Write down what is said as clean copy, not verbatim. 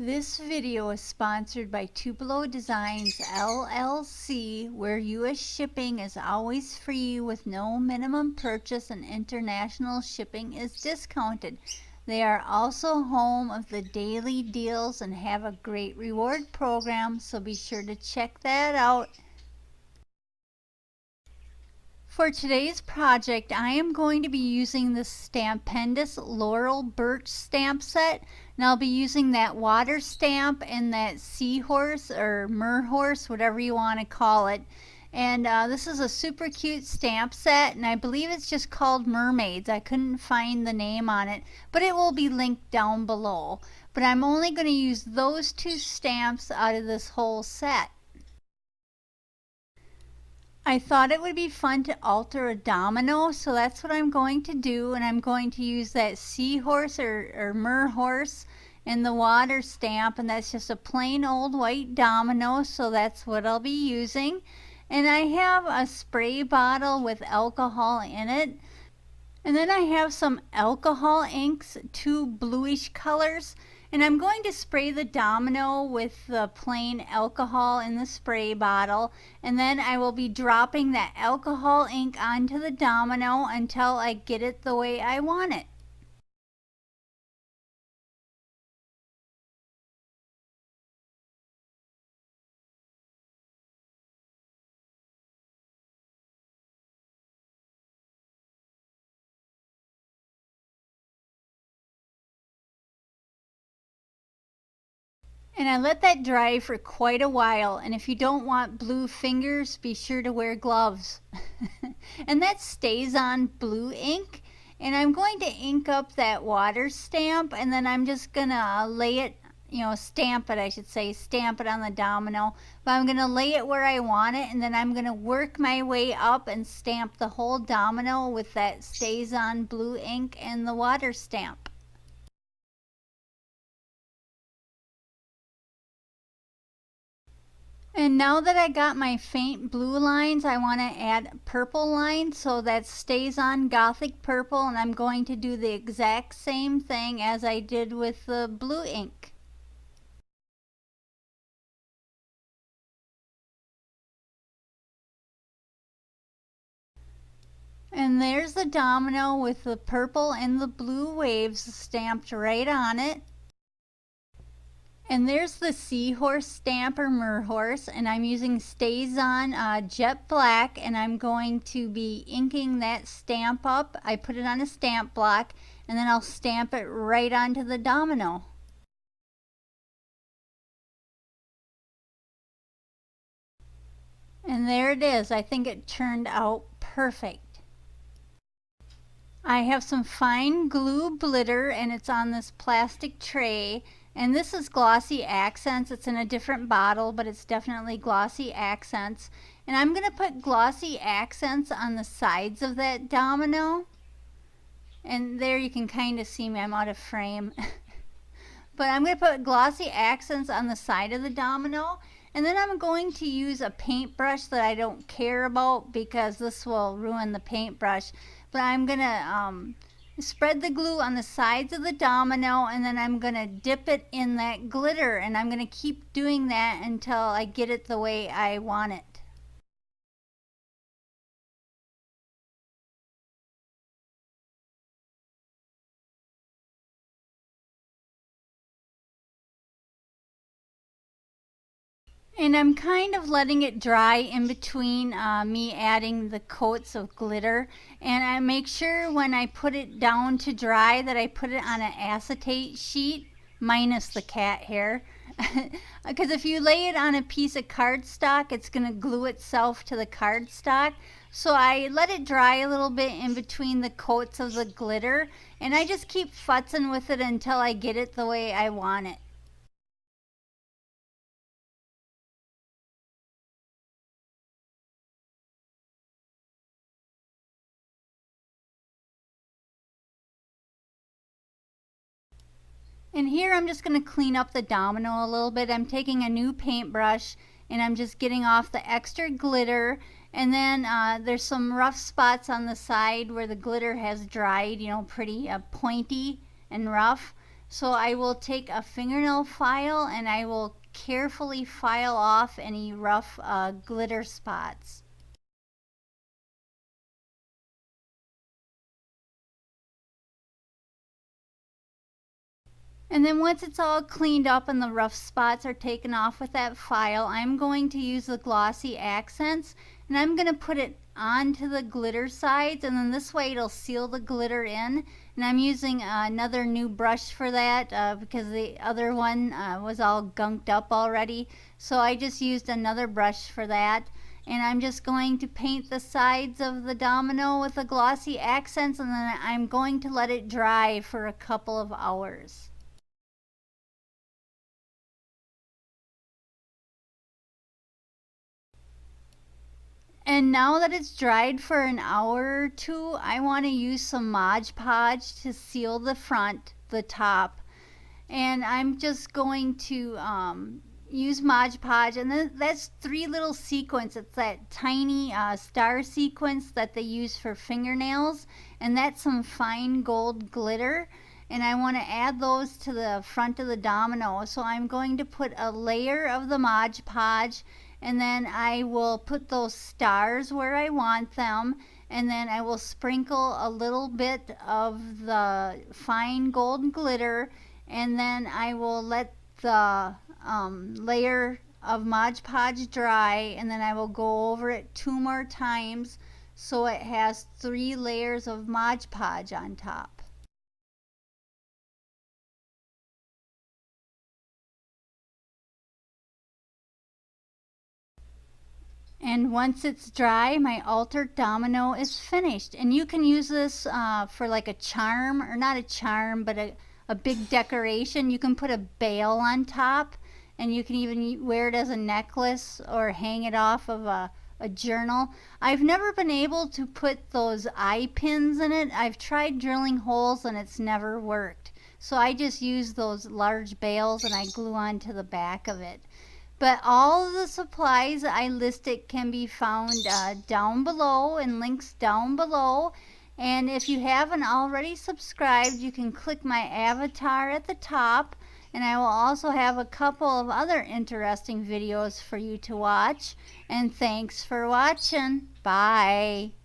This video is sponsored by Tupelodesignsllc, LLC, where U.S. shipping is always free with no minimum purchase and international shipping is discounted. They are also home of the daily deals and have a great reward program, so be sure to check that out. For today's project, I am going to be using the Stampendous Laurel Burch stamp set, and I'll be using that water stamp and that seahorse or merhorse, whatever you want to call it. And this is a super cute stamp set, and I believe it's just called Mermaids. I couldn't find the name on it, but it will be linked down below. But I'm only going to use those two stamps out of this whole set. I thought it would be fun to alter a domino, so that's what I'm going to do, and I'm going to use that seahorse or merhorse and the water stamp, and that's just a plain old white domino, so that's what I'll be using. And I have a spray bottle with alcohol in it, and then I have some alcohol inks, two bluish colors. And I'm going to spray the domino with the plain alcohol in the spray bottle, and then I will be dropping that alcohol ink onto the domino until I get it the way I want it. And I let that dry for quite a while, and if you don't want blue fingers, be sure to wear gloves. And that StazOn blue ink, and I'm going to ink up that water stamp, and then I'm just gonna lay it, stamp it, I should say, stamp it on the domino. But I'm gonna lay it where I want it, and then I'm gonna work my way up and stamp the whole domino with that StazOn blue ink and the water stamp. And now that I got my faint blue lines, I want to add purple lines, so that StazOn Gothic purple, and I'm going to do the exact same thing as I did with the blue ink. And there's the domino with the purple and the blue waves stamped right on it. And there's the seahorse stamp or merhorse, and I'm using StazOn Jet Black, and I'm going to be inking that stamp up. I put it on a stamp block, and then I'll stamp it right onto the domino. And there it is. I think it turned out perfect. I have some fine glue glitter, and it's on this plastic tray. And this is Glossy Accents. It's in a different bottle, but it's definitely Glossy Accents. And I'm going to put Glossy Accents on the sides of that domino. And there you can kind of see me. I'm out of frame. But I'm going to put Glossy Accents on the side of the domino. And then I'm going to use a paintbrush that I don't care about because this will ruin the paintbrush. But I'm going to spread the glue on the sides of the domino, and then I'm going to dip it in that glitter, and I'm going to keep doing that until I get it the way I want it. And I'm kind of letting it dry in between me adding the coats of glitter. And I make sure when I put it down to dry that I put it on an acetate sheet, minus the cat hair. Because if you lay it on a piece of cardstock, it's going to glue itself to the cardstock. So I let it dry a little bit in between the coats of the glitter. And I just keep futzing with it until I get it the way I want it. And here I'm just going to clean up the domino a little bit. I'm taking a new paintbrush and I'm just getting off the extra glitter. And then there's some rough spots on the side where the glitter has dried, pretty pointy and rough. So I will take a fingernail file and I will carefully file off any rough glitter spots. And then once it's all cleaned up and the rough spots are taken off with that file, I'm going to use the glossy accents and I'm going to put it onto the glitter sides, and then this way it'll seal the glitter in. And I'm using another new brush for that because the other one was all gunked up already. So I just used another brush for that. And I'm just going to paint the sides of the domino with the glossy accents, and then I'm going to let it dry for a couple of hours. And now that it's dried for an hour or two, I want to use some Mod Podge to seal the front, the top. And I'm just going to use Mod Podge, and that's 3 little sequins. It's that tiny star sequence that they use for fingernails, and that's some fine gold glitter. And I want to add those to the front of the domino. So I'm going to put a layer of the Mod Podge, and then I will put those stars where I want them, and then I will sprinkle a little bit of the fine gold glitter, and then I will let the layer of Mod Podge dry, and then I will go over it 2 more times so it has 3 layers of Mod Podge on top. And once it's dry, my altered domino is finished. And you can use this for like a charm, or not a charm, but a big decoration. You can put a bail on top, and you can even wear it as a necklace or hang it off of a journal. I've never been able to put those eye pins in it. I've tried drilling holes and it's never worked. So I just use those large bails and I glue onto the back of it. But all of the supplies I listed can be found down below, in links down below. And if you haven't already subscribed, you can click my avatar at the top. And I will also have a couple of other interesting videos for you to watch. And thanks for watching. Bye.